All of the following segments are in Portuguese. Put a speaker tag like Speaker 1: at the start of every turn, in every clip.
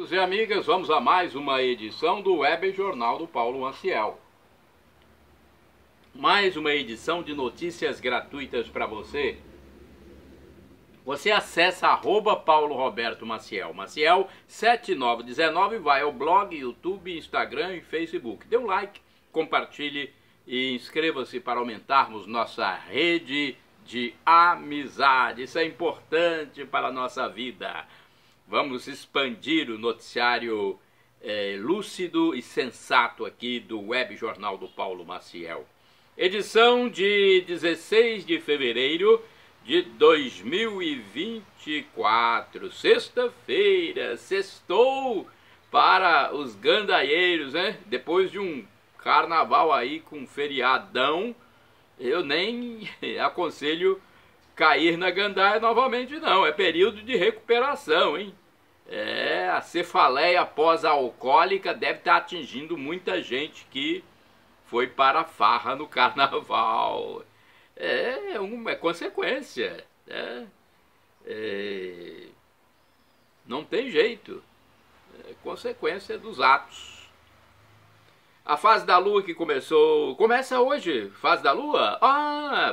Speaker 1: amigos e amigas, vamos a mais uma edição do Web Jornal do Paulo Maciel. Mais uma edição de notícias gratuitas para você. Você acessa @Paulo Roberto Maciel, Maciel 7919, vai ao blog, YouTube, Instagram e Facebook. Dê um like, compartilhe e inscreva-se para aumentarmos nossa rede de amizade. Isso é importante para a nossa vida. Vamos expandir o noticiário lúcido e sensato aqui do Web Jornal do Paulo Maciel. Edição de 16 de fevereiro de 2024. Sexta-feira, sextou para os gandaieiros, né? Depois de um carnaval aí com feriadão, eu nem aconselho cair na gandaia novamente não, é período de recuperação, hein? A cefaleia pós-alcoólica deve estar atingindo muita gente que foi para a farra no carnaval. É uma consequência, né? Não tem jeito, é consequência dos atos. A fase da lua que começa hoje, fase da lua?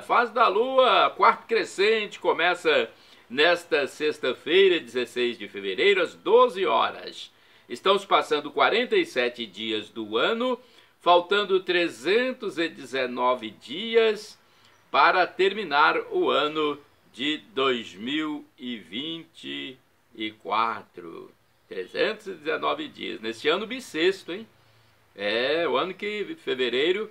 Speaker 1: Fase da lua, quarto crescente, começa nesta sexta-feira, 16 de fevereiro, às 12 horas. Estamos passando 47 dias do ano, faltando 319 dias para terminar o ano de 2024. 319 dias, nesse ano bissexto, hein? O ano que fevereiro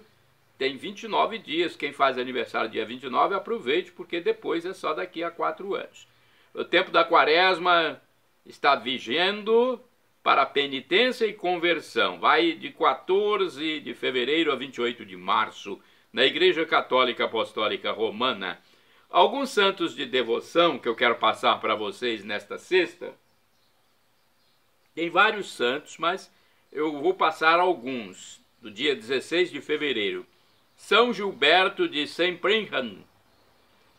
Speaker 1: tem 29 dias. Quem faz aniversário dia 29, aproveite, porque depois é só daqui a 4 anos. O tempo da quaresma está vigendo para penitência e conversão. Vai de 14 de fevereiro a 28 de março, na Igreja Católica Apostólica Romana. Alguns santos de devoção que eu quero passar para vocês nesta sexta. Tem vários santos, mas eu vou passar alguns, do dia 16 de fevereiro. São Gilberto de Sempringham,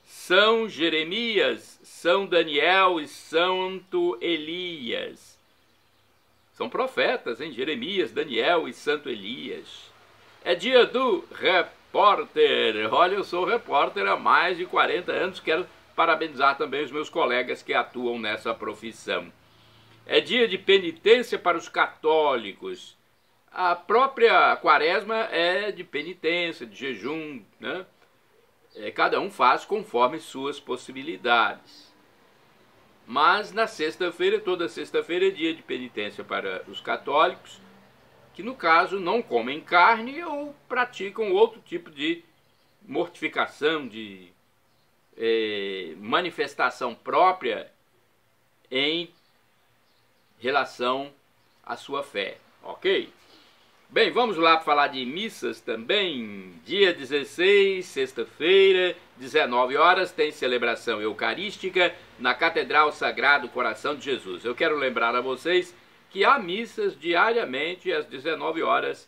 Speaker 1: São Jeremias, São Daniel e Santo Elias. São profetas, hein? Jeremias, Daniel e Santo Elias. É dia do repórter. Olha, eu sou repórter há mais de 40 anos. Quero parabenizar também os meus colegas que atuam nessa profissão. É dia de penitência para os católicos. A própria quaresma é de penitência, de jejum, né? Cada um faz conforme suas possibilidades. Mas na sexta-feira, toda sexta-feira, é dia de penitência para os católicos, que no caso não comem carne ou praticam outro tipo de mortificação, de manifestação própria em relação à sua fé, ok? Bem, vamos lá para falar de missas também. Dia 16, sexta-feira, 19 horas, tem celebração eucarística na Catedral Sagrado Coração de Jesus. Eu quero lembrar a vocês que há missas diariamente às 19 horas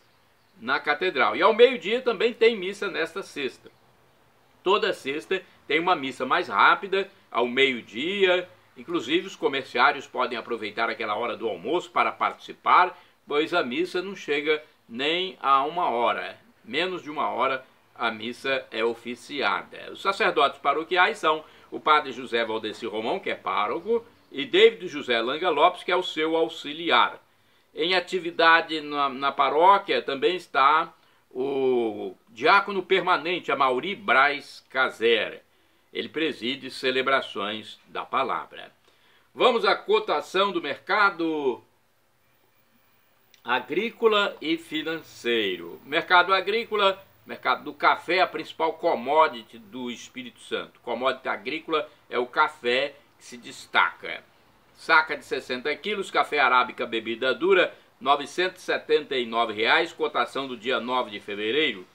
Speaker 1: na Catedral. E ao meio-dia também tem missa nesta sexta. Toda sexta tem uma missa mais rápida, ao meio-dia. Inclusive os comerciários podem aproveitar aquela hora do almoço para participar, pois a missa não chega nem a 1 hora. Menos de 1 hora a missa é oficiada. Os sacerdotes paroquiais são o padre José Valdeci Romão, que é pároco, e David José Langa Lopes, que é o seu auxiliar. Em atividade na paróquia também está o diácono permanente, Amaury Braz Caser. Ele preside celebrações da palavra. Vamos à cotação do mercado agrícola e financeiro. Mercado agrícola, mercado do café, a principal commodity do Espírito Santo. Commodity agrícola é o café que se destaca. Saca de 60 quilos, café arábica bebida dura, R$ 979, cotação do dia 9 de fevereiro.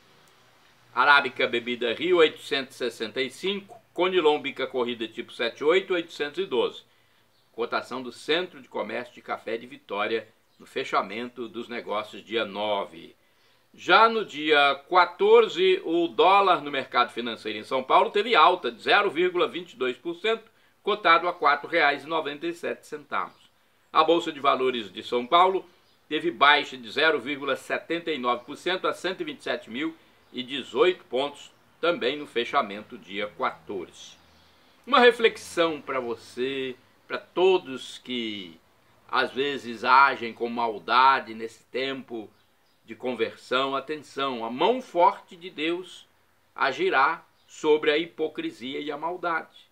Speaker 1: Arábica bebida Rio, 865. Conilon bica corrida tipo 78, 812. Cotação do Centro de Comércio de Café de Vitória, no fechamento dos negócios dia 9. Já no dia 14, o dólar no mercado financeiro em São Paulo teve alta de 0,22%, cotado a R$ 4,97. A Bolsa de Valores de São Paulo teve baixa de 0,79% a 127.018 pontos, também no fechamento dia 14. Uma reflexão para você, para todos que às vezes agem com maldade nesse tempo de conversão. Atenção, a mão forte de Deus agirá sobre a hipocrisia e a maldade.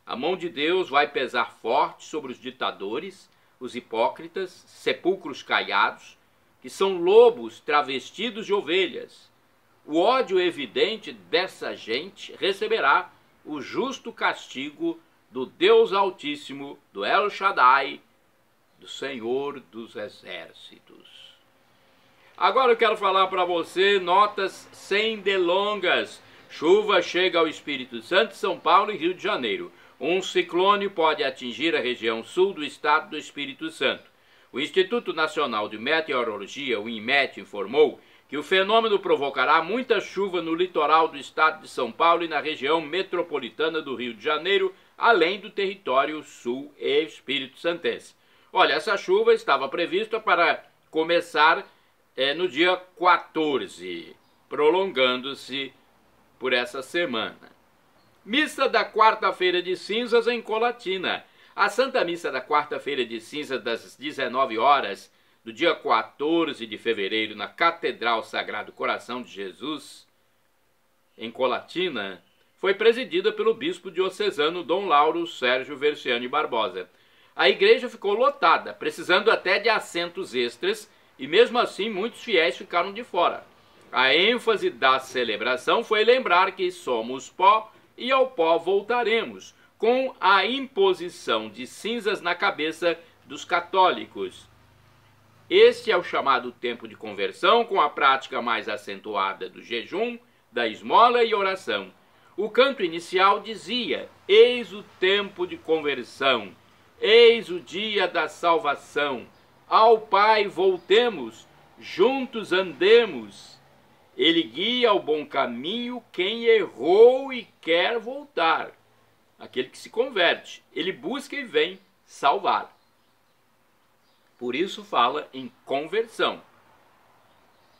Speaker 1: A mão de Deus vai pesar forte sobre os ditadores, os hipócritas, sepulcros caiados, que são lobos travestidos de ovelhas. O ódio evidente dessa gente receberá o justo castigo do Deus Altíssimo, do El Shaddai, do Senhor dos Exércitos. Agora eu quero falar para você notas sem delongas. Chuva chega ao Espírito Santo, São Paulo e Rio de Janeiro. Um ciclone pode atingir a região sul do estado do Espírito Santo. O Instituto Nacional de Meteorologia, o INMET, informou que o fenômeno provocará muita chuva no litoral do estado de São Paulo e na região metropolitana do Rio de Janeiro, além do território sul e Espírito Santense. Olha, essa chuva estava prevista para começar no dia 14, prolongando-se por essa semana. Missa da quarta-feira de cinzas em Colatina. A Santa Missa da quarta-feira de cinzas das 19 horas do dia 14 de fevereiro na Catedral Sagrado Coração de Jesus, em Colatina, foi presidida pelo bispo diocesano Dom Lauro Sérgio Versiani Barbosa. A igreja ficou lotada, precisando até de assentos extras, e mesmo assim muitos fiéis ficaram de fora. A ênfase da celebração foi lembrar que somos pó e ao pó voltaremos, com a imposição de cinzas na cabeça dos católicos. Este é o chamado tempo de conversão, com a prática mais acentuada do jejum, da esmola e oração. O canto inicial dizia: eis o tempo de conversão, eis o dia da salvação, ao Pai voltemos, juntos andemos. Ele guia ao bom caminho quem errou e quer voltar. Aquele que se converte, ele busca e vem salvar. Por isso fala em conversão.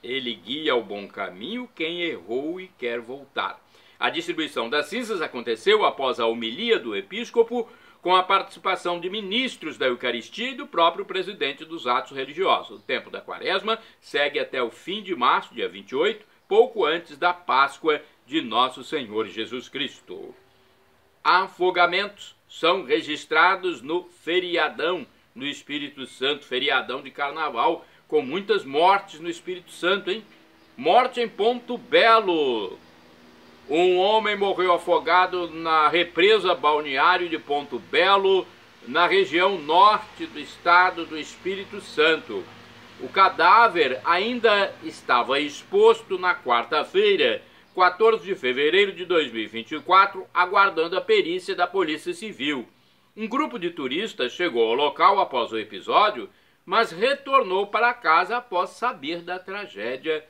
Speaker 1: Ele guia ao bom caminho quem errou e quer voltar. A distribuição das cinzas aconteceu após a homilia do episcopo, com a participação de ministros da Eucaristia e do próprio presidente dos atos religiosos. O tempo da Quaresma segue até o fim de março, dia 28, pouco antes da Páscoa de Nosso Senhor Jesus Cristo. Afogamentos são registrados no feriadão no Espírito Santo, feriadão de Carnaval, com muitas mortes no Espírito Santo, hein? Morte em Ponto Belo. Um homem morreu afogado na represa balneário de Ponto Belo, na região norte do estado do Espírito Santo. O cadáver ainda estava exposto na quarta-feira, 14 de fevereiro de 2024, aguardando a perícia da Polícia Civil. Um grupo de turistas chegou ao local após o episódio, mas retornou para casa após saber da tragédia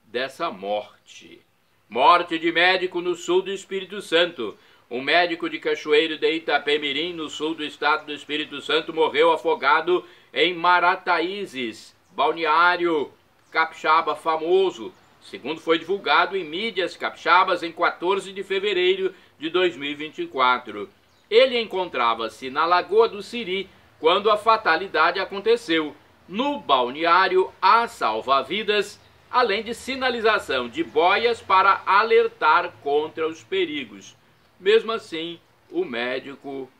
Speaker 1: dessa morte. Morte de médico no sul do Espírito Santo. Um médico de Cachoeiro de Itapemirim, no sul do estado do Espírito Santo, morreu afogado em Marataízes, balneário capixaba famoso, segundo foi divulgado em mídias capixabas em 14 de fevereiro de 2024. Ele encontrava-se na Lagoa do Siri quando a fatalidade aconteceu. No balneário há salva-vidas, além de sinalização de boias para alertar contra os perigos. Mesmo assim, o médico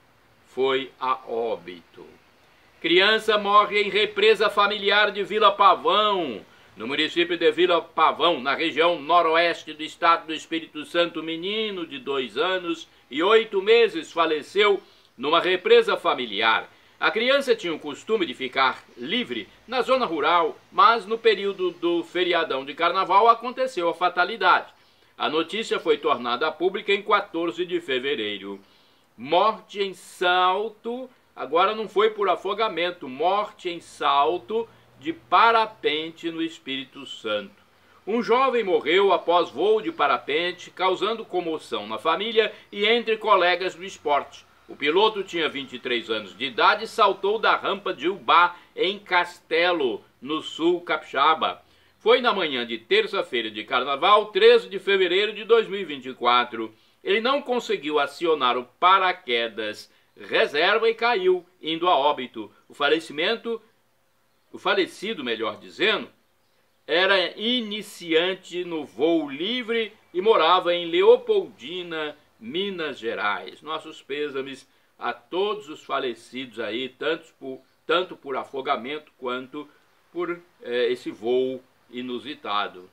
Speaker 1: foi a óbito. Criança morre em represa familiar de Vila Pavão. No município de Vila Pavão, na região noroeste do estado do Espírito Santo, menino de 2 anos e 8 meses faleceu numa represa familiar. A criança tinha o costume de ficar livre na zona rural, mas no período do feriadão de Carnaval aconteceu a fatalidade. A notícia foi tornada pública em 14 de fevereiro. Morte em Salto, agora não foi por afogamento, morte em Salto de parapente no Espírito Santo. Um jovem morreu após voo de parapente, causando comoção na família e entre colegas do esporte. O piloto tinha 23 anos de idade e saltou da rampa de Ubá, em Castelo, no sul capixaba. Foi na manhã de terça-feira de carnaval, 13 de fevereiro de 2024. Ele não conseguiu acionar o paraquedas reserva e caiu, indo a óbito. O falecido, melhor dizendo, era iniciante no voo livre e morava em Leopoldina, Minas Gerais. Nossos pêsames a todos os falecidos aí, tanto por afogamento quanto por esse voo inusitado.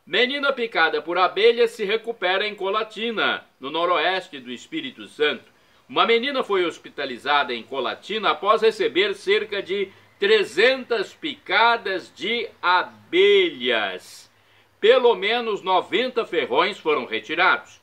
Speaker 1: Menina picada por abelha se recupera em Colatina, no noroeste do Espírito Santo. Uma menina foi hospitalizada em Colatina após receber cerca de 300 picadas de abelhas. Pelo menos 90 ferrões foram retirados.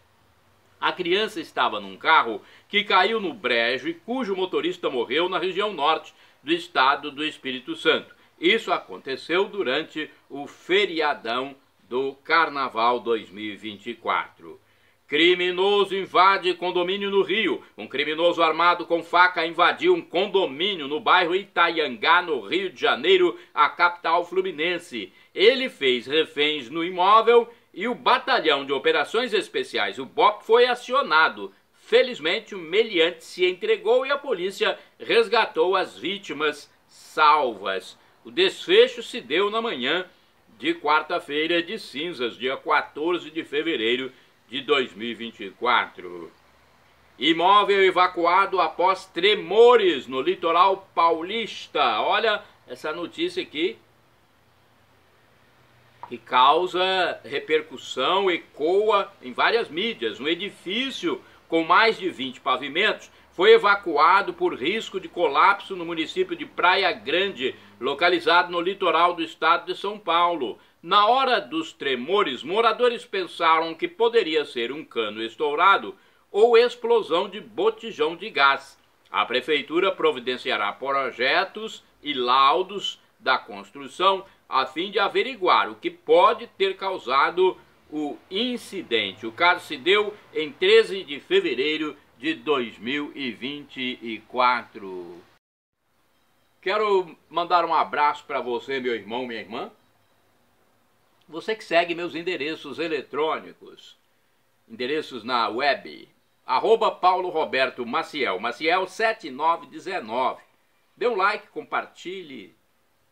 Speaker 1: A criança estava num carro que caiu no brejo e cujo motorista morreu na região norte do estado do Espírito Santo. Isso aconteceu durante o feriadão do Carnaval 2024. Criminoso invade condomínio no Rio. Um criminoso armado com faca invadiu um condomínio no bairro Itaiangá, no Rio de Janeiro, a capital fluminense. Ele fez reféns no imóvel e o Batalhão de Operações Especiais, o BOP, foi acionado. Felizmente, o meliante se entregou e a polícia resgatou as vítimas salvas. O desfecho se deu na manhã de quarta-feira de cinzas, dia 14 de fevereiro de 2024. Imóvel evacuado após tremores no litoral paulista. Olha essa notícia aqui, que causa repercussão, ecoa em várias mídias. Um edifício com mais de 20 pavimentos foi evacuado por risco de colapso no município de Praia Grande, localizado no litoral do estado de São Paulo. Na hora dos tremores, moradores pensaram que poderia ser um cano estourado ou explosão de botijão de gás. A prefeitura providenciará projetos e laudos da construção a fim de averiguar o que pode ter causado o incidente. O caso se deu em 13 de fevereiro de 2024. Quero mandar um abraço para você, meu irmão, minha irmã. Você que segue meus endereços eletrônicos, endereços na web, @Paulo Roberto Maciel, Maciel 7919. Dê um like, compartilhe,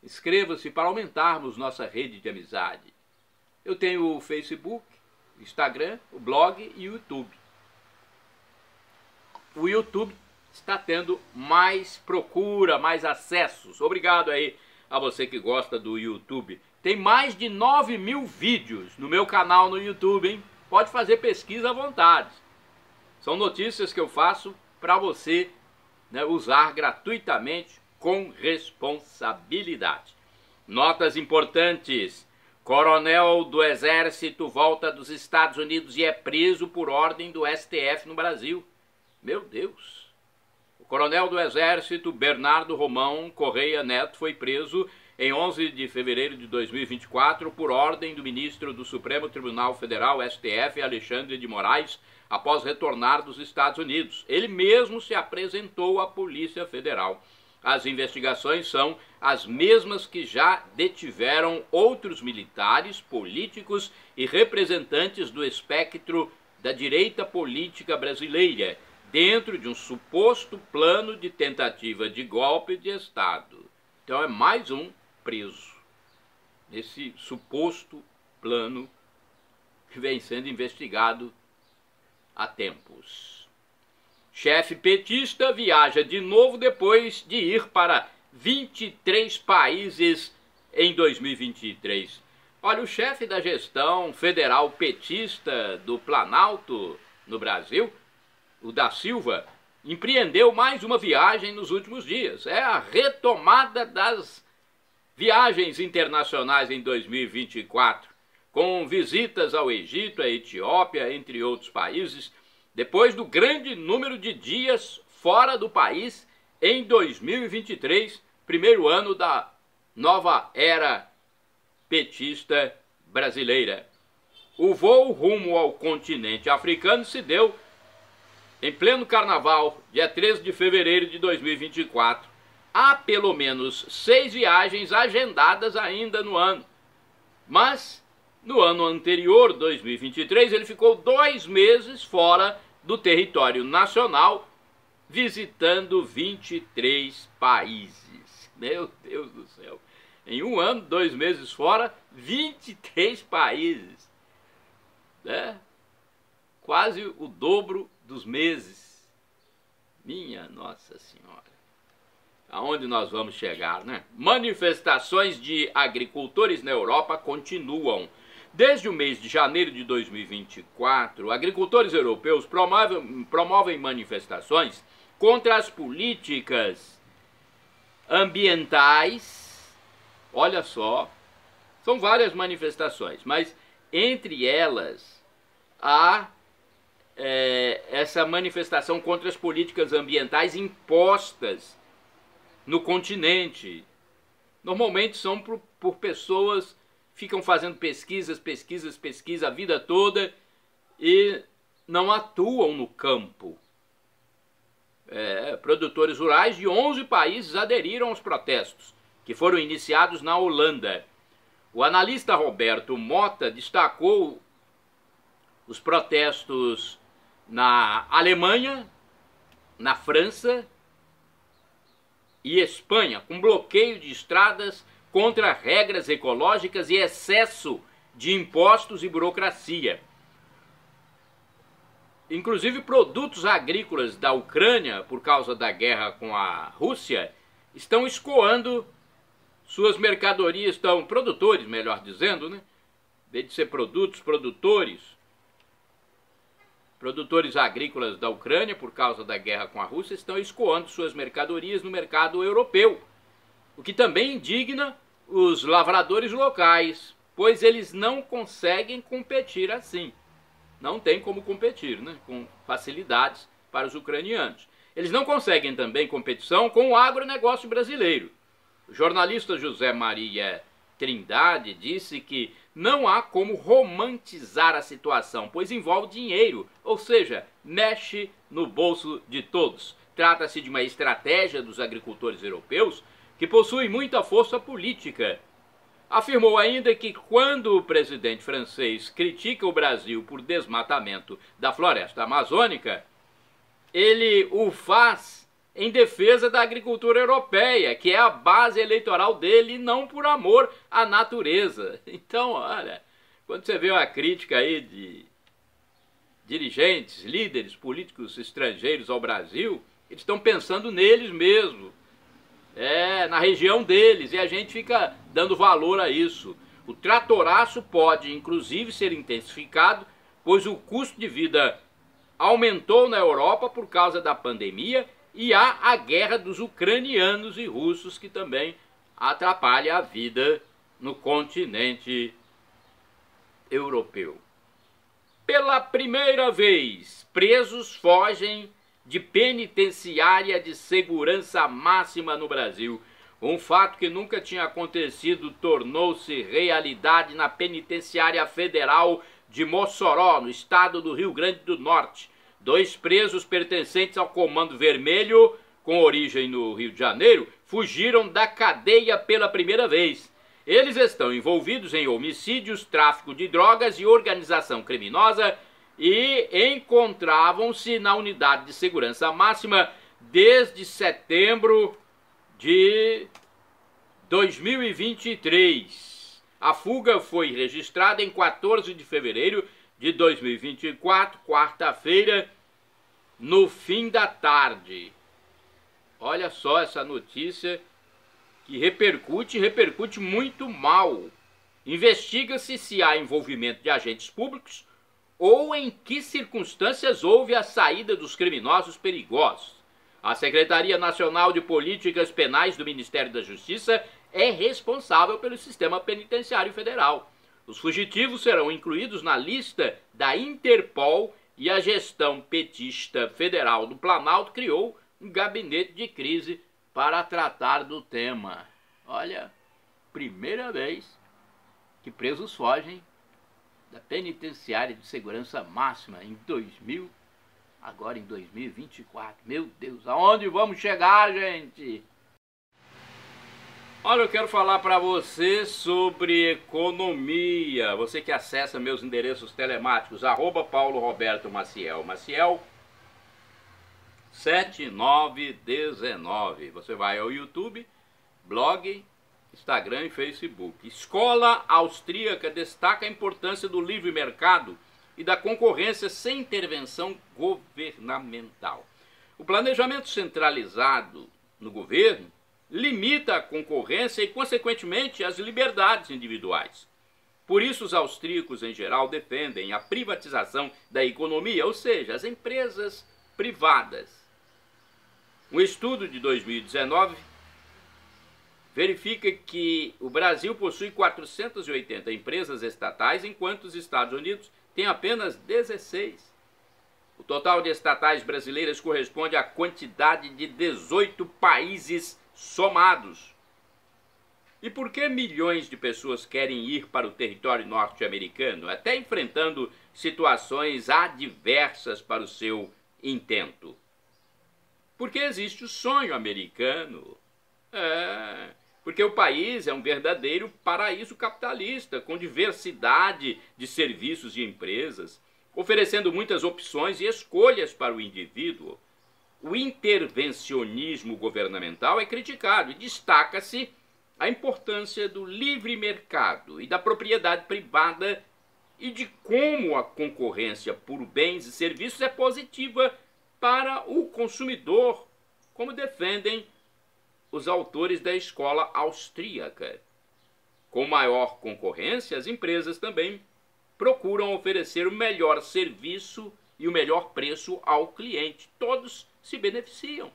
Speaker 1: inscreva-se para aumentarmos nossa rede de amizade. Eu tenho o Facebook, Instagram, o blog e o YouTube. O YouTube está tendo mais procura, mais acessos. Obrigado aí a você que gosta do YouTube. Tem mais de 9.000 vídeos no meu canal no YouTube, hein? Pode fazer pesquisa à vontade. São notícias que eu faço para você, né, usar gratuitamente com responsabilidade. Notas importantes. Coronel do Exército volta dos Estados Unidos e é preso por ordem do STF no Brasil. Meu Deus! O coronel do Exército, Bernardo Romão Correia Neto, foi preso em 11 de fevereiro de 2024 por ordem do ministro do Supremo Tribunal Federal, STF, Alexandre de Moraes, após retornar dos Estados Unidos. Ele mesmo se apresentou à Polícia Federal. As investigações são as mesmas que já detiveram outros militares, políticos e representantes do espectro da direita política brasileira, dentro de um suposto plano de tentativa de golpe de Estado. Então é mais um preso nesse suposto plano que vem sendo investigado há tempos. Chefe petista viaja de novo depois de ir para 23 países em 2023. Olha, o chefe da gestão federal petista do Planalto no Brasil, o da Silva, empreendeu mais uma viagem nos últimos dias. É a retomada das viagens internacionais em 2024, com visitas ao Egito, à Etiópia, entre outros países, depois do grande número de dias fora do país em 2023, primeiro ano da nova era petista brasileira. O voo rumo ao continente africano se deu em pleno carnaval, dia 13 de fevereiro de 2024, há pelo menos 6 viagens agendadas ainda no ano. Mas, no ano anterior, 2023, ele ficou 2 meses fora do território nacional, visitando 23 países. Meu Deus do céu! Em um ano, 2 meses fora, 23 países. Né? Quase o dobro dos meses. Minha Nossa Senhora. Aonde nós vamos chegar, né? Manifestações de agricultores na Europa continuam. Desde o mês de janeiro de 2024, agricultores europeus promovem manifestações contra as políticas ambientais. Olha só, são várias manifestações, mas entre elas há essa manifestação contra as políticas ambientais impostas no continente. Normalmente são por pessoas que ficam fazendo pesquisa a vida toda e não atuam no campo. Produtores rurais de 11 países aderiram aos protestos, que foram iniciados na Holanda. O analista Roberto Mota destacou os protestos na Alemanha, na França e Espanha, com bloqueio de estradas contra regras ecológicas e excesso de impostos e burocracia. Inclusive, produtos agrícolas da Ucrânia, por causa da guerra com a Rússia, estão escoando suas mercadorias, produtores, melhor dizendo, né? Em vez de ser produtores agrícolas da Ucrânia, por causa da guerra com a Rússia, estão escoando suas mercadorias no mercado europeu, o que também indigna os lavradores locais, pois eles não conseguem competir assim. Não tem como competir, né, com facilidades para os ucranianos. Eles não conseguem também competição com o agronegócio brasileiro. O jornalista José Maria Trindade disse que não há como romantizar a situação, pois envolve dinheiro, ou seja, mexe no bolso de todos. Trata-se de uma estratégia dos agricultores europeus que possui muita força política. Afirmou ainda que quando o presidente francês critica o Brasil por desmatamento da floresta amazônica, ele o faz em defesa da agricultura europeia, que é a base eleitoral dele, e não por amor à natureza. Então, olha, quando você vê uma crítica aí de dirigentes, líderes políticos estrangeiros ao Brasil, eles estão pensando neles mesmo, na região deles, e a gente fica dando valor a isso. O tratoraço pode, inclusive, ser intensificado, pois o custo de vida aumentou na Europa por causa da pandemia, e há a guerra dos ucranianos e russos, que também atrapalha a vida no continente europeu. Pela primeira vez, presos fogem de penitenciária de segurança máxima no Brasil. Um fato que nunca tinha acontecido tornou-se realidade na penitenciária federal de Mossoró, no estado do Rio Grande do Norte. 2 presos pertencentes ao Comando Vermelho, com origem no Rio de Janeiro, fugiram da cadeia pela primeira vez. Eles estão envolvidos em homicídios, tráfico de drogas e organização criminosa e encontravam-se na unidade de segurança máxima desde setembro de 2023. A fuga foi registrada em 14 de fevereiro de 2024, quarta-feira, no fim da tarde. Olha só essa notícia que repercute muito mal. Investiga-se se há envolvimento de agentes públicos ou em que circunstâncias houve a saída dos criminosos perigosos. A Secretaria Nacional de Políticas Penais do Ministério da Justiça é responsável pelo sistema penitenciário federal. Os fugitivos serão incluídos na lista da Interpol e a gestão petista federal do Planalto criou um gabinete de crise para tratar do tema. Olha, primeira vez que presos fogem da penitenciária de segurança máxima em 2023. agora em 2024. Meu Deus, aonde vamos chegar, gente? Olha, eu quero falar para você sobre economia. Você que acessa meus endereços telemáticos, @PauloRobertoMaciel, Maciel 7919. Você vai ao YouTube, blog, Instagram e Facebook. Escola Austríaca destaca a importância do livre mercado e da concorrência sem intervenção governamental. O planejamento centralizado no governo limita a concorrência e, consequentemente, as liberdades individuais. Por isso, os austríacos, em geral, defendem a privatização da economia, ou seja, as empresas privadas. Um estudo de 2019 verifica que o Brasil possui 480 empresas estatais, enquanto os Estados Unidos têm apenas 16. O total de estatais brasileiras corresponde à quantidade de 18 países somados. E por que milhões de pessoas querem ir para o território norte-americano, até enfrentando situações adversas para o seu intento? Porque existe o sonho americano. Porque o país é um verdadeiro paraíso capitalista, com diversidade de serviços e empresas, oferecendo muitas opções e escolhas para o indivíduo. O intervencionismo governamental é criticado e destaca-se a importância do livre mercado e da propriedade privada e de como a concorrência por bens e serviços é positiva para o consumidor, como defendem os autores da escola austríaca. Com maior concorrência, as empresas também procuram oferecer o melhor serviço e o melhor preço ao cliente. Todos se beneficiam.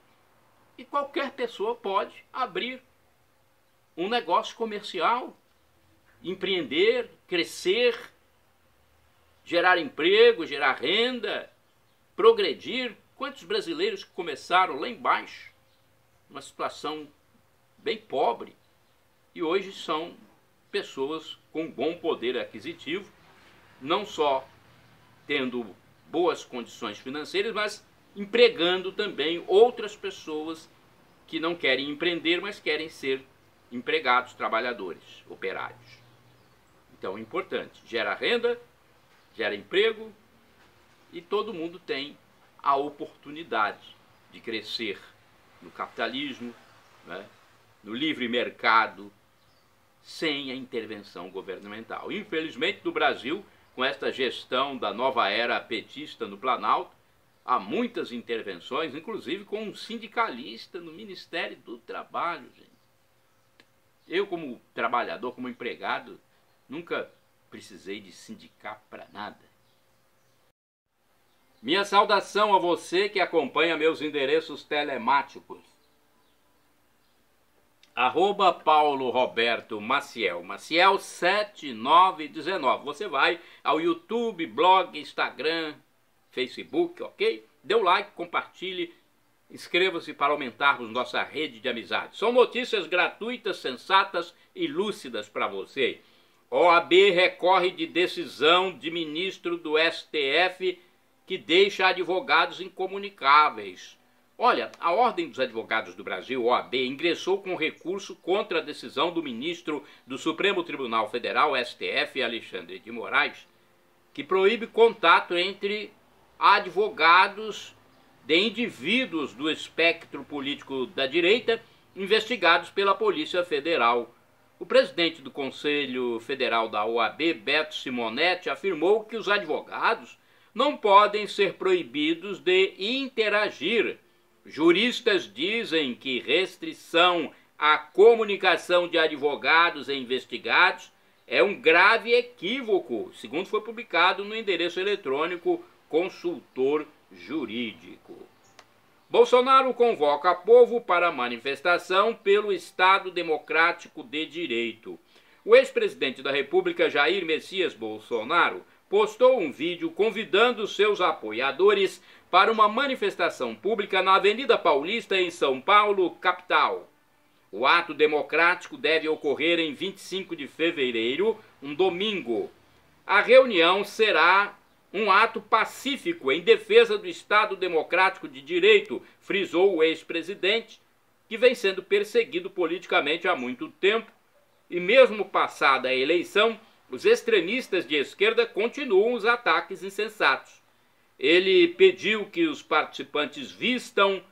Speaker 1: E qualquer pessoa pode abrir um negócio comercial, empreender, crescer, gerar emprego, gerar renda, progredir. Quantos brasileiros que começaram lá embaixo, numa situação bem pobre, e hoje são pessoas com bom poder aquisitivo, não só tendo boas condições financeiras, mas empregando também outras pessoas que não querem empreender, mas querem ser empregados, trabalhadores, operários. Então é importante, gera renda, gera emprego e todo mundo tem a oportunidade de crescer no capitalismo, né, no livre mercado, sem a intervenção governamental. Infelizmente, no Brasil, com esta gestão da nova era petista no Planalto, há muitas intervenções, inclusive com um sindicalista no Ministério do Trabalho, gente. Eu, como trabalhador, como empregado, nunca precisei de sindicar para nada. Minha saudação a você que acompanha meus endereços telemáticos. @PauloRobertoMaciel, Maciel 7919. Você vai ao YouTube, blog, Instagram, Facebook, ok? Dê o like, compartilhe, inscreva-se para aumentarmos nossa rede de amizade. São notícias gratuitas, sensatas e lúcidas para você. OAB recorre de decisão de ministro do STF que deixa advogados incomunicáveis. Olha, a Ordem dos Advogados do Brasil, OAB, ingressou com recurso contra a decisão do ministro do Supremo Tribunal Federal, STF, Alexandre de Moraes, que proíbe contato entre advogados de indivíduos do espectro político da direita investigados pela Polícia Federal. O presidente do Conselho Federal da OAB, Beto Simonetti, afirmou que os advogados não podem ser proibidos de interagir. Juristas dizem que restrição à comunicação de advogados e investigados é um grave equívoco, segundo foi publicado no endereço eletrônico Consultor Jurídico. Bolsonaro convoca povo para manifestação pelo Estado Democrático de Direito. O ex-presidente da República, Jair Messias Bolsonaro, postou um vídeo convidando seus apoiadores para uma manifestação pública na Avenida Paulista, em São Paulo, capital. O ato democrático deve ocorrer em 25 de fevereiro, um domingo. A reunião será um ato pacífico em defesa do Estado Democrático de Direito, frisou o ex-presidente, que vem sendo perseguido politicamente há muito tempo, e mesmo passada a eleição, os extremistas de esquerda continuam os ataques insensatos. Ele pediu que os participantes vistam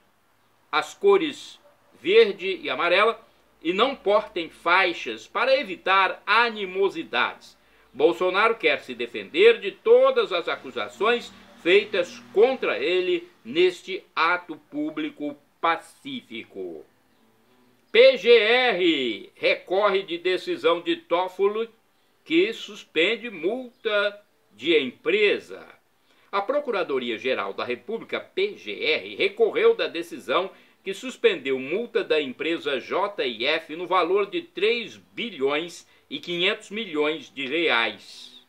Speaker 1: as cores verde e amarela e não portem faixas para evitar animosidades. Bolsonaro quer se defender de todas as acusações feitas contra ele neste ato público pacífico. PGR recorre de decisão de Toffoli que suspende multa de empresa. A Procuradoria-Geral da República, PGR, recorreu da decisão que suspendeu multa da empresa JF no valor de 3 bilhões e 500 milhões de reais.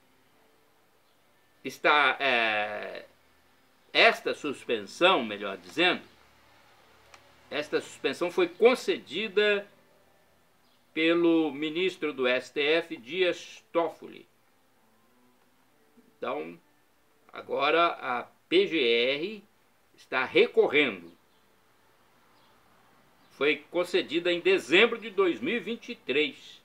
Speaker 1: Esta suspensão, melhor dizendo, esta suspensão foi concedida pelo ministro do STF, Dias Toffoli. Então, agora a PGR está recorrendo. Foi concedida em dezembro de 2023.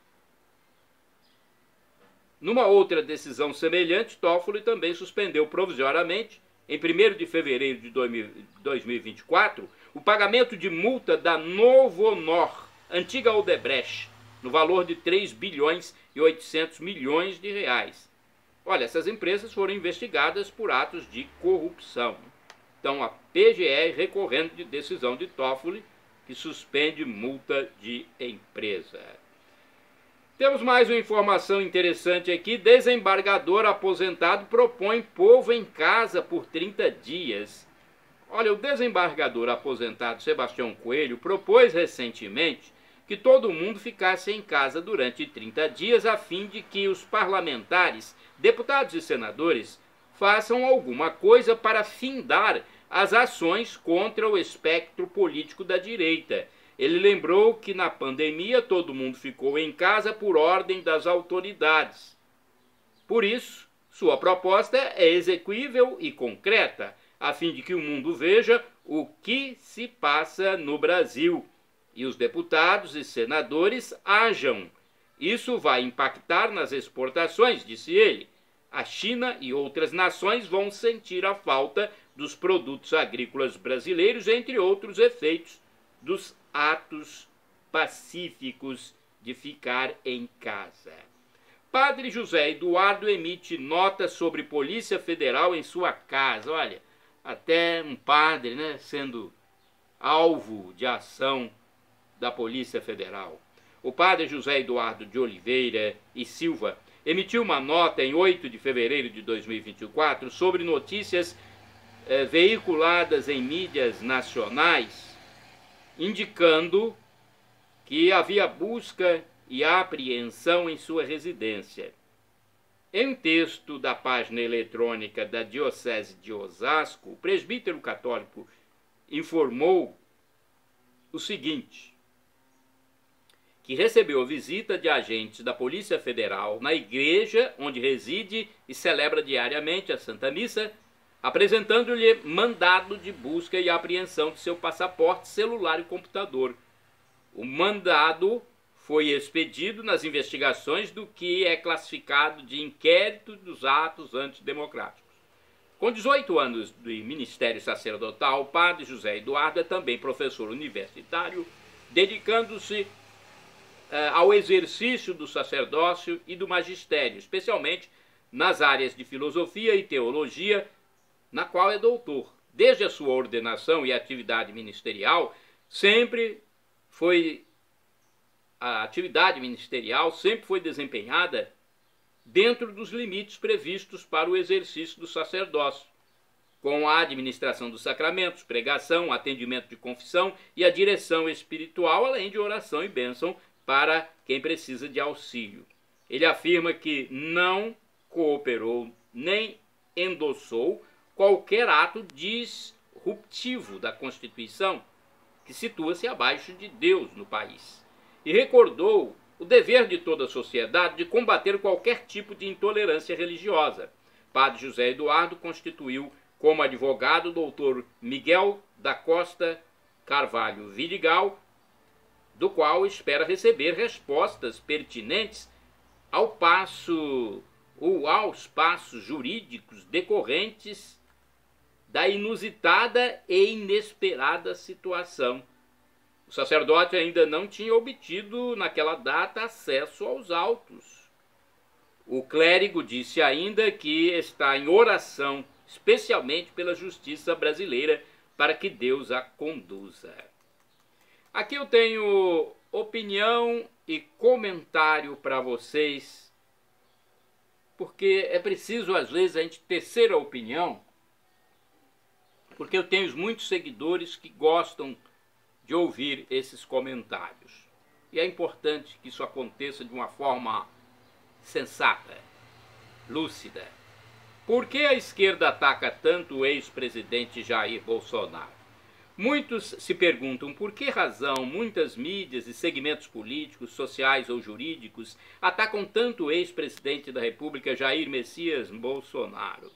Speaker 1: Numa outra decisão semelhante, Toffoli também suspendeu provisoriamente, em 1º de fevereiro de 2024, o pagamento de multa da Novonor, antiga Odebrecht, no valor de 3 bilhões e 800 milhões de reais. Olha, essas empresas foram investigadas por atos de corrupção. Então, a PGR recorrendo de decisão de Toffoli, que suspende multa de empresa. Temos mais uma informação interessante aqui. Desembargador aposentado propõe povo em casa por 30 dias. Olha, o desembargador aposentado Sebastião Coelho propôs recentemente que todo mundo ficasse em casa durante 30 dias a fim de que os parlamentares, deputados e senadores façam alguma coisa para findar as ações contra o espectro político da direita. Ele lembrou que na pandemia todo mundo ficou em casa por ordem das autoridades. Por isso, sua proposta é execuível e concreta, a fim de que o mundo veja o que se passa no Brasil e os deputados e senadores ajam. Isso vai impactar nas exportações, disse ele. A China e outras nações vão sentir a falta dos produtos agrícolas brasileiros, entre outros efeitos dos atos pacíficos de ficar em casa. Padre José Eduardo emite nota sobre Polícia Federal em sua casa. Olha, até um padre, né, sendo alvo de ação da Polícia Federal. O padre José Eduardo de Oliveira e Silva emitiu uma nota em 8 de fevereiro de 2024 sobre notícias veiculadas em mídias nacionais, indicando que havia busca e apreensão em sua residência. Em um texto da página eletrônica da Diocese de Osasco, o presbítero católico informou o seguinte: que recebeu a visita de agentes da Polícia Federal na igreja onde reside e celebra diariamente a Santa Missa, apresentando-lhe mandado de busca e apreensão de seu passaporte, celular e computador. O mandado foi expedido nas investigações do que é classificado de inquérito dos atos antidemocráticos. Com 18 anos de ministério sacerdotal, o padre José Eduardo é também professor universitário, dedicando-se ao exercício do sacerdócio e do magistério, especialmente nas áreas de filosofia e teologia, na qual é doutor. Desde a sua ordenação e atividade ministerial, a atividade ministerial sempre foi desempenhada dentro dos limites previstos para o exercício do sacerdócio, com a administração dos sacramentos, pregação, atendimento de confissão e a direção espiritual, além de oração e bênção para quem precisa de auxílio. Ele afirma que não cooperou nem endossou qualquer ato disruptivo da Constituição, que situa-se abaixo de Deus no país, e recordou o dever de toda a sociedade de combater qualquer tipo de intolerância religiosa. Padre José Eduardo constituiu como advogado o doutor Miguel da Costa Carvalho Vidigal, do qual espera receber respostas pertinentes aos passos jurídicos decorrentes da inusitada e inesperada situação. O sacerdote ainda não tinha obtido naquela data acesso aos autos. O clérigo disse ainda que está em oração, especialmente pela justiça brasileira, para que Deus a conduza. Aqui eu tenho opinião e comentário para vocês, porque é preciso às vezes a gente tecer a opinião, porque eu tenho muitos seguidores que gostam de ouvir esses comentários. E é importante que isso aconteça de uma forma sensata, lúcida. Por que a esquerda ataca tanto o ex-presidente Jair Bolsonaro? Muitos se perguntam por que razão muitas mídias e segmentos políticos, sociais ou jurídicos atacam tanto o ex-presidente da República Jair Messias Bolsonaro.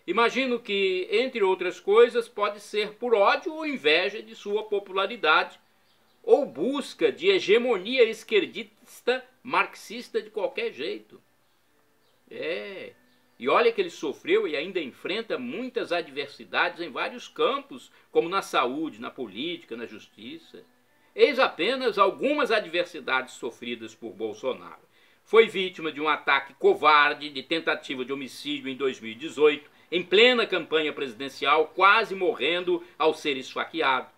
Speaker 1: Imagino que, entre outras coisas, pode ser por ódio ou inveja de sua popularidade, ou busca de hegemonia esquerdista marxista de qualquer jeito. E olha que ele sofreu e ainda enfrenta muitas adversidades em vários campos, como na saúde, na política, na justiça. Eis apenas algumas adversidades sofridas por Bolsonaro. Foi vítima de um ataque covarde de tentativa de homicídio em 2018, em plena campanha presidencial, quase morrendo ao ser esfaqueado.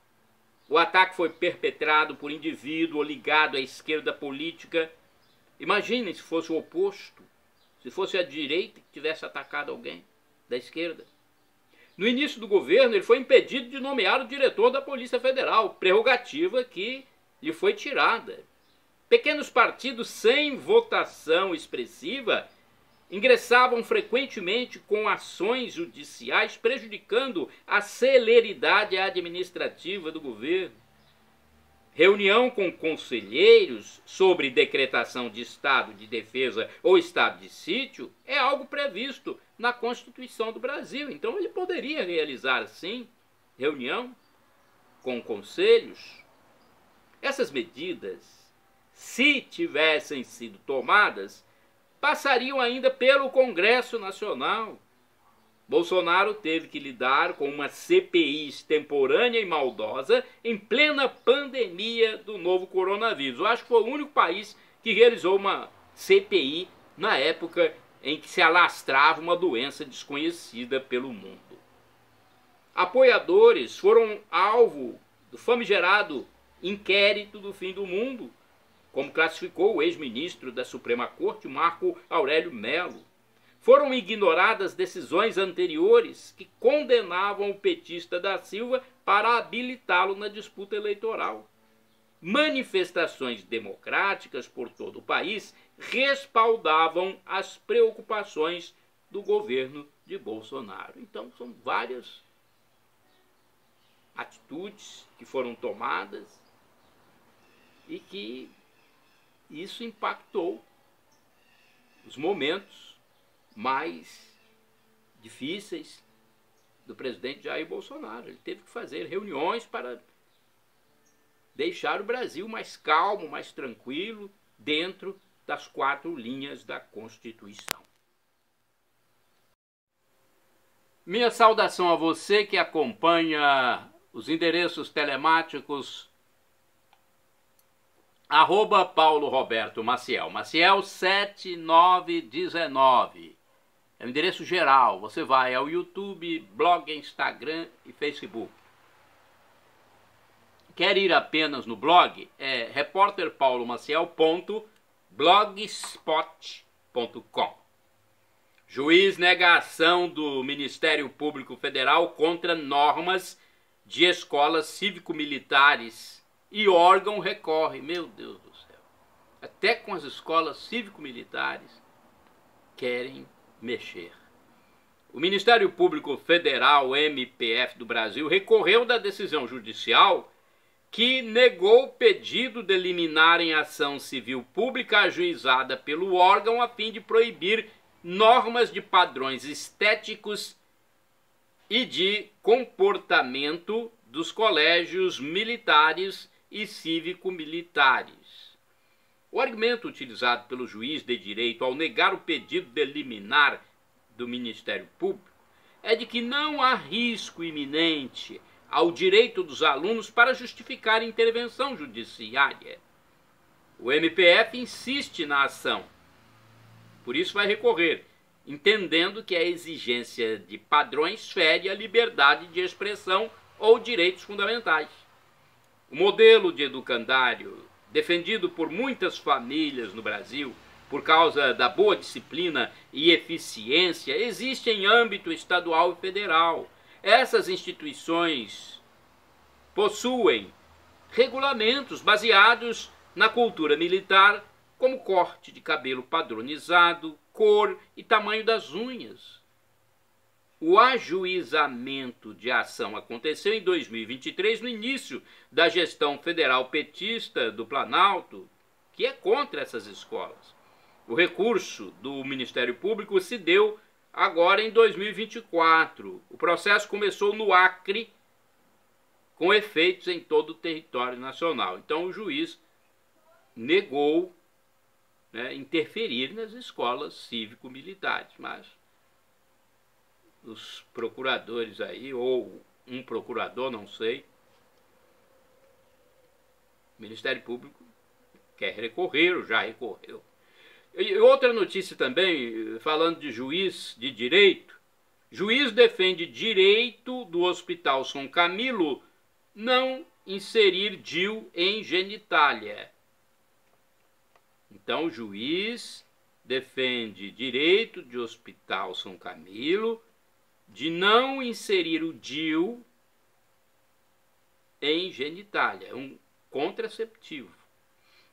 Speaker 1: O ataque foi perpetrado por indivíduo ligado à esquerda política. Imaginem se fosse o oposto, se fosse a direita que tivesse atacado alguém da esquerda. No início do governo, ele foi impedido de nomear o diretor da Polícia Federal, prerrogativa que lhe foi tirada. Pequenos partidos sem votação expressiva ingressavam frequentemente com ações judiciais, prejudicando a celeridade administrativa do governo. Reunião com conselheiros sobre decretação de estado de defesa ou estado de sítio é algo previsto na Constituição do Brasil. Então ele poderia realizar, sim, reunião com conselhos. Essas medidas, se tivessem sido tomadas, passariam ainda pelo Congresso Nacional. Bolsonaro teve que lidar com uma CPI extemporânea e maldosa em plena pandemia do novo coronavírus. Eu acho que foi o único país que realizou uma CPI na época em que se alastrava uma doença desconhecida pelo mundo. Apoiadores foram alvo do famigerado inquérito do fim do mundo, como classificou o ex-ministro da Suprema Corte, Marco Aurélio Mello. Foram ignoradas decisões anteriores que condenavam o petista da Silva para habilitá-lo na disputa eleitoral. Manifestações democráticas por todo o país respaldavam as preocupações do governo de Bolsonaro. Então, são várias atitudes que foram tomadas e que isso impactou os momentos mais difíceis do presidente Jair Bolsonaro. Ele teve que fazer reuniões para deixar o Brasil mais calmo, mais tranquilo, dentro das 4 linhas da Constituição. Minha saudação a você que acompanha os endereços telemáticos @Paulo Roberto Maciel, Maciel 7919. É o endereço geral. Você vai ao YouTube, blog, Instagram e Facebook. Quer ir apenas no blog? É repórterpaulomaciel.blogspot.com. Juiz nega a ação do Ministério Público Federal contra normas de escolas cívico-militares e órgão recorre. Meu Deus do céu. Até com as escolas cívico-militares querem mexer. O Ministério Público Federal, MPF do Brasil, recorreu da decisão judicial que negou o pedido de liminar em ação civil pública ajuizada pelo órgão a fim de proibir normas de padrões estéticos e de comportamento dos colégios militares e cívico-militares. O argumento utilizado pelo juiz de direito ao negar o pedido de liminar do Ministério Público é de que não há risco iminente ao direito dos alunos para justificar intervenção judiciária. O MPF insiste na ação, por isso vai recorrer, entendendo que a exigência de padrões fere a liberdade de expressão ou direitos fundamentais. O modelo de educandário, defendido por muitas famílias no Brasil, por causa da boa disciplina e eficiência, existe em âmbito estadual e federal. Essas instituições possuem regulamentos baseados na cultura militar, como corte de cabelo padronizado, cor e tamanho das unhas. O ajuizamento de ação aconteceu em 2023, no início da gestão federal petista do Planalto, que é contra essas escolas. O recurso do Ministério Público se deu agora em 2024. O processo começou no Acre, com efeitos em todo o território nacional. Então o juiz negou, interferir nas escolas cívico-militares, mas os procuradores aí, ou um procurador, não sei, o Ministério Público quer recorrer, ou já recorreu. E outra notícia também, falando de juiz de direito, juiz defende direito do Hospital São Camilo não inserir DIU em genitália. Então o juiz defende direito de Hospital São Camilo de não inserir o DIU em genitália, um contraceptivo.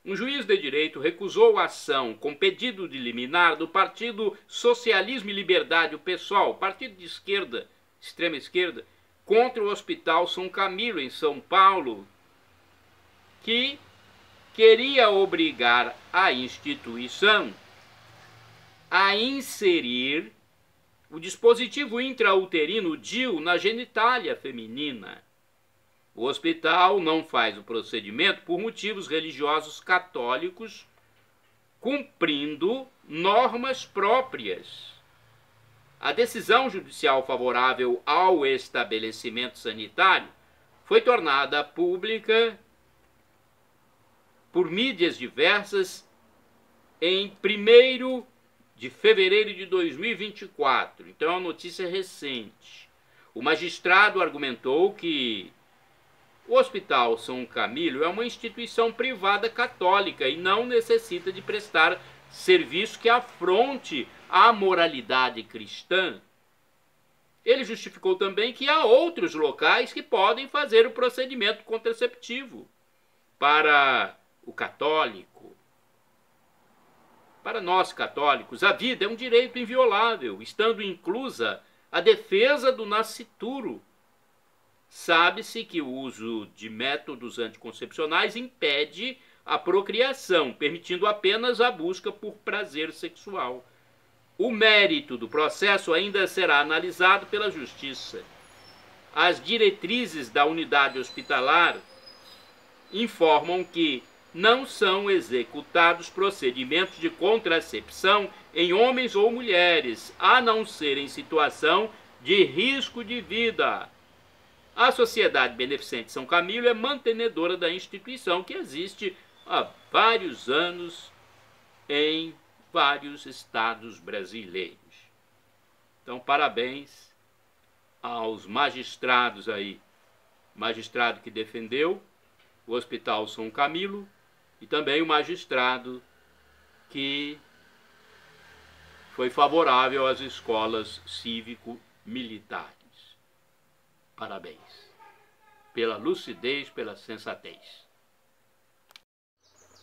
Speaker 1: Um juiz de direito recusou a ação com pedido de liminar do Partido Socialismo e Liberdade, o PSOL, partido de esquerda, extrema esquerda, contra o Hospital São Camilo, em São Paulo, que queria obrigar a instituição a inserir o dispositivo intrauterino DIU na genitália feminina. O hospital não faz o procedimento por motivos religiosos católicos, cumprindo normas próprias. A decisão judicial favorável ao estabelecimento sanitário foi tornada pública por mídias diversas em 1º de fevereiro de 2024. Então é uma notícia recente. O magistrado argumentou que o Hospital São Camilo é uma instituição privada católica e não necessita de prestar serviço que afronte a moralidade cristã. Ele justificou também que há outros locais que podem fazer o procedimento contraceptivo. Para o católico, para nós católicos, a vida é um direito inviolável, estando inclusa a defesa do nascituro. Sabe-se que o uso de métodos anticoncepcionais impede a procriação, permitindo apenas a busca por prazer sexual. O mérito do processo ainda será analisado pela Justiça. As diretrizes da unidade hospitalar informam que não são executados procedimentos de contracepção em homens ou mulheres, a não ser em situação de risco de vida. A Sociedade Beneficente São Camilo é mantenedora da instituição, que existe há vários anos em vários estados brasileiros. Então, parabéns aos magistrados aí. Magistrado que defendeu o Hospital São Camilo e também o magistrado que foi favorável às escolas cívico-militares. Parabéns pela lucidez, pela sensatez.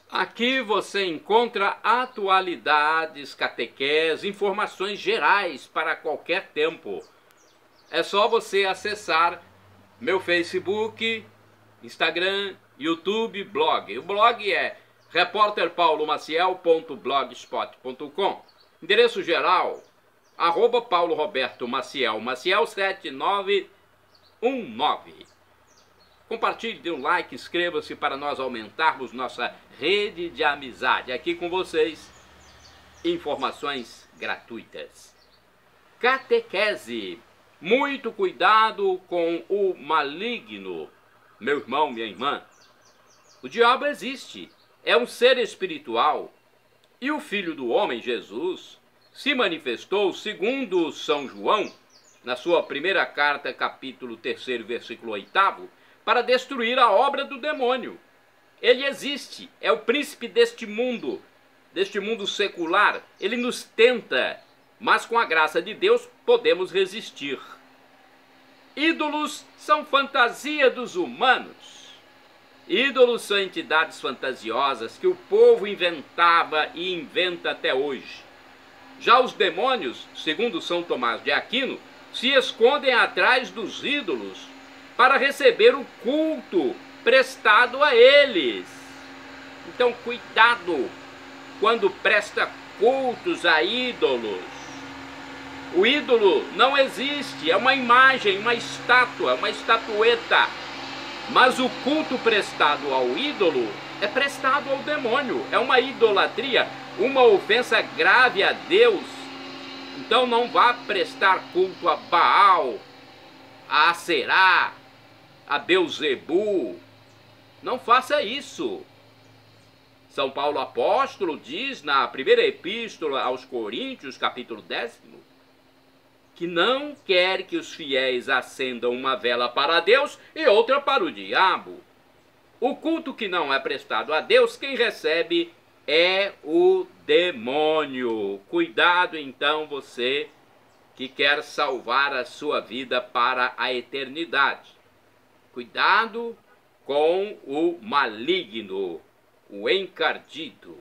Speaker 1: Aqui você encontra atualidades, catequese, informações gerais para qualquer tempo. É só você acessar meu Facebook, Instagram, YouTube, blog. O blog é repórterpaulomaciel.blogspot.com. Endereço geral, Paulo Roberto Maciel, Maciel 7919. Compartilhe, dê um like, inscreva-se para nós aumentarmos nossa rede de amizade. Aqui com vocês, informações gratuitas. Catequese. Muito cuidado com o maligno. Meu irmão, minha irmã. O diabo existe. É um ser espiritual. E o Filho do Homem, Jesus, se manifestou, segundo São João, na sua primeira carta, capítulo 3, versículo 8, para destruir a obra do demônio. Ele existe, é o príncipe deste mundo secular. Ele nos tenta, mas com a graça de Deus podemos resistir. Ídolos são fantasia dos humanos. Ídolos são entidades fantasiosas que o povo inventava e inventa até hoje. Já os demônios, segundo São Tomás de Aquino, se escondem atrás dos ídolos para receber o culto prestado a eles. Então, cuidado quando presta cultos a ídolos. O ídolo não existe, é uma imagem, uma estátua, uma estatueta. Mas o culto prestado ao ídolo é prestado ao demônio. É uma idolatria, uma ofensa grave a Deus. Então não vá prestar culto a Baal, a Aserá, a Beuzebu. Não faça isso. São Paulo apóstolo diz na primeira epístola aos Coríntios, capítulo 10, que não quer que os fiéis acendam uma vela para Deus e outra para o diabo. O culto que não é prestado a Deus, quem recebe é o demônio. Cuidado então, você que quer salvar a sua vida para a eternidade. Cuidado com o maligno, o encardido.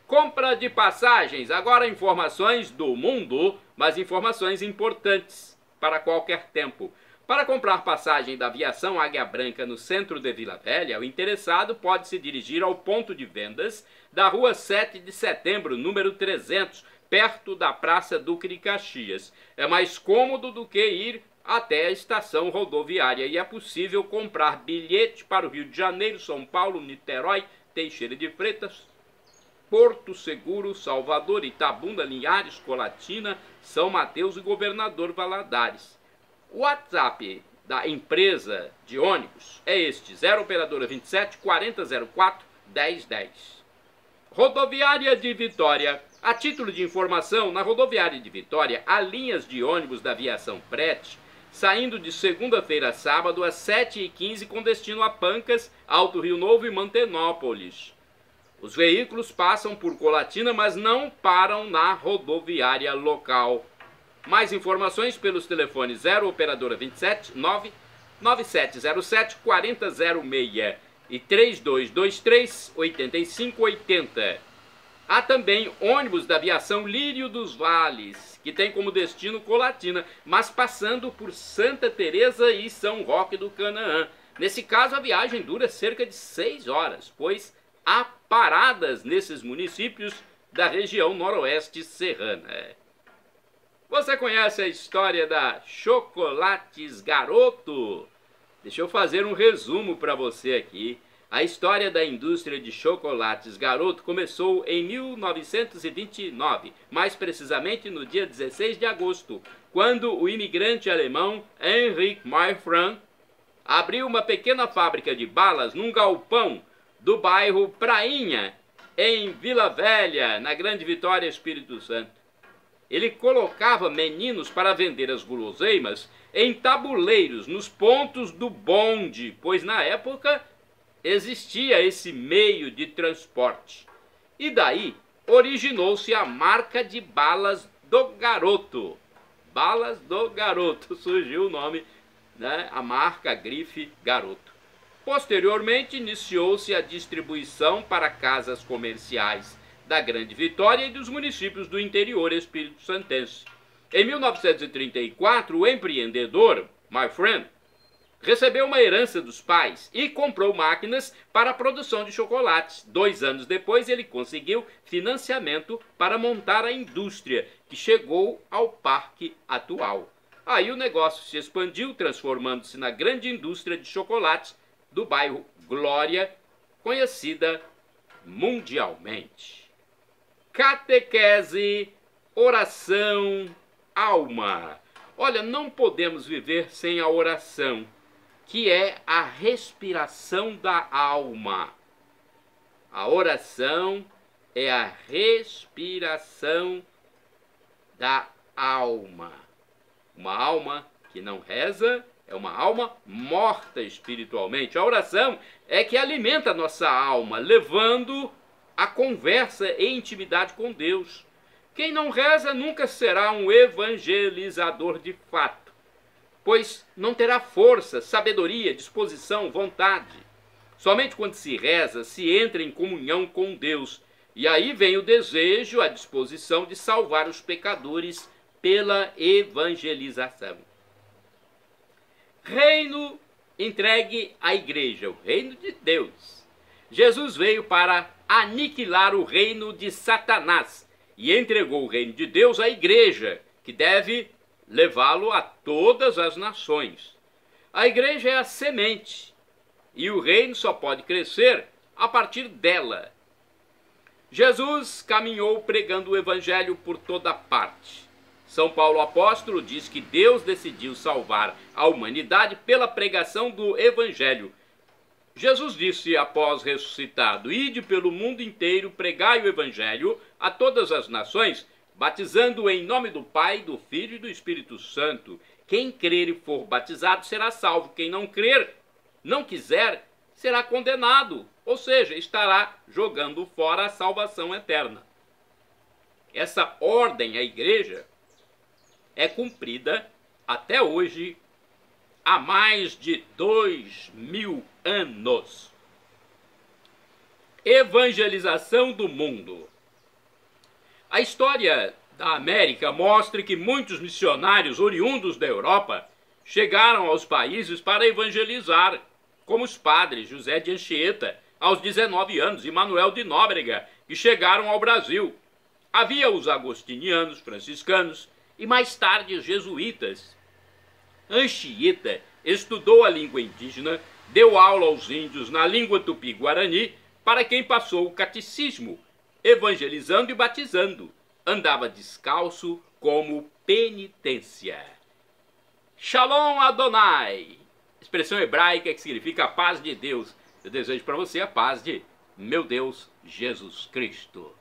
Speaker 1: Compra de passagens, agora informações do mundo, mas informações importantes para qualquer tempo. Para comprar passagem da aviação Águia Branca no centro de Vila Velha, o interessado pode se dirigir ao ponto de vendas da rua 7 de setembro, número 300, perto da Praça Duque de Caxias. É mais cômodo do que ir até a estação rodoviária e é possível comprar bilhete para o Rio de Janeiro, São Paulo, Niterói, Teixeira de Freitas, Porto Seguro, Salvador, Itabuna, Linhares, Colatina, São Mateus e Governador Valadares. O WhatsApp da empresa de ônibus é este, 0 operadora 27 4004 1010. Rodoviária de Vitória. A título de informação, na rodoviária de Vitória há linhas de ônibus da aviação Prete saindo de segunda-feira a sábado às 7h15 com destino a Pancas, Alto Rio Novo e Mantenópolis. Os veículos passam por Colatina, mas não param na rodoviária local. Mais informações pelos telefones 0 operadora 27 99707 4006 e 3223 8580. Há também ônibus da aviação Lírio dos Vales, que tem como destino Colatina, mas passando por Santa Teresa e São Roque do Canaã. Nesse caso, a viagem dura cerca de 6 horas, pois há paradas nesses municípios da região noroeste serrana. Você conhece a história da Chocolates Garoto? Deixa eu fazer um resumo para você aqui. A história da indústria de chocolates Garoto começou em 1929, mais precisamente no dia 16 de agosto, quando o imigrante alemão Heinrich Mayfran abriu uma pequena fábrica de balas num galpão do bairro Prainha, em Vila Velha, na Grande Vitória, Espírito Santo. Ele colocava meninos para vender as guloseimas em tabuleiros nos pontos do bonde, pois na época existia esse meio de transporte. E daí originou-se a marca de balas do Garoto. Balas do Garoto, surgiu o nome, né? A marca, a grife Garoto. Posteriormente iniciou-se a distribuição para casas comerciais da Grande Vitória e dos municípios do interior espírito-santense. Em 1934, o empreendedor Mayfran recebeu uma herança dos pais e comprou máquinas para a produção de chocolates. 2 anos depois, ele conseguiu financiamento para montar a indústria, que chegou ao parque atual. Aí o negócio se expandiu, transformando-se na grande indústria de chocolates do bairro Glória, conhecida mundialmente. Catequese, oração, alma. Olha, não podemos viver sem a oração, que é a respiração da alma. A oração é a respiração da alma. Uma alma que não reza é uma alma morta espiritualmente. A oração é que alimenta a nossa alma, levando a conversa e intimidade com Deus. Quem não reza nunca será um evangelizador de fato, pois não terá força, sabedoria, disposição, vontade. Somente quando se reza, se entra em comunhão com Deus. E aí vem o desejo, a disposição de salvar os pecadores pela evangelização. Reino entregue à igreja, o reino de Deus. Jesus veio para aniquilar o reino de Satanás e entregou o reino de Deus à igreja, que deve levá-lo a todas as nações. A igreja é a semente e o reino só pode crescer a partir dela. Jesus caminhou pregando o evangelho por toda parte. São Paulo apóstolo diz que Deus decidiu salvar a humanidade pela pregação do evangelho. Jesus disse após ressuscitado: ide pelo mundo inteiro, pregai o evangelho a todas as nações, batizando em nome do Pai, do Filho e do Espírito Santo. Quem crer e for batizado será salvo. Quem não crer, não quiser, será condenado. Ou seja, estará jogando fora a salvação eterna. Essa ordem à igreja é cumprida até hoje há mais de 2000 anos. Evangelização do mundo. A história da América mostra que muitos missionários oriundos da Europa chegaram aos países para evangelizar, como os padres José de Anchieta, aos 19 anos, e Manuel de Nóbrega, que chegaram ao Brasil. Havia os agostinianos, franciscanos e mais tarde os jesuítas. Anchieta estudou a língua indígena, deu aula aos índios na língua tupi-guarani, para quem passou o catecismo, evangelizando e batizando. Andava descalço como penitência. Shalom Adonai, expressão hebraica que significa a paz de Deus. Eu desejo para você a paz de meu Deus Jesus Cristo.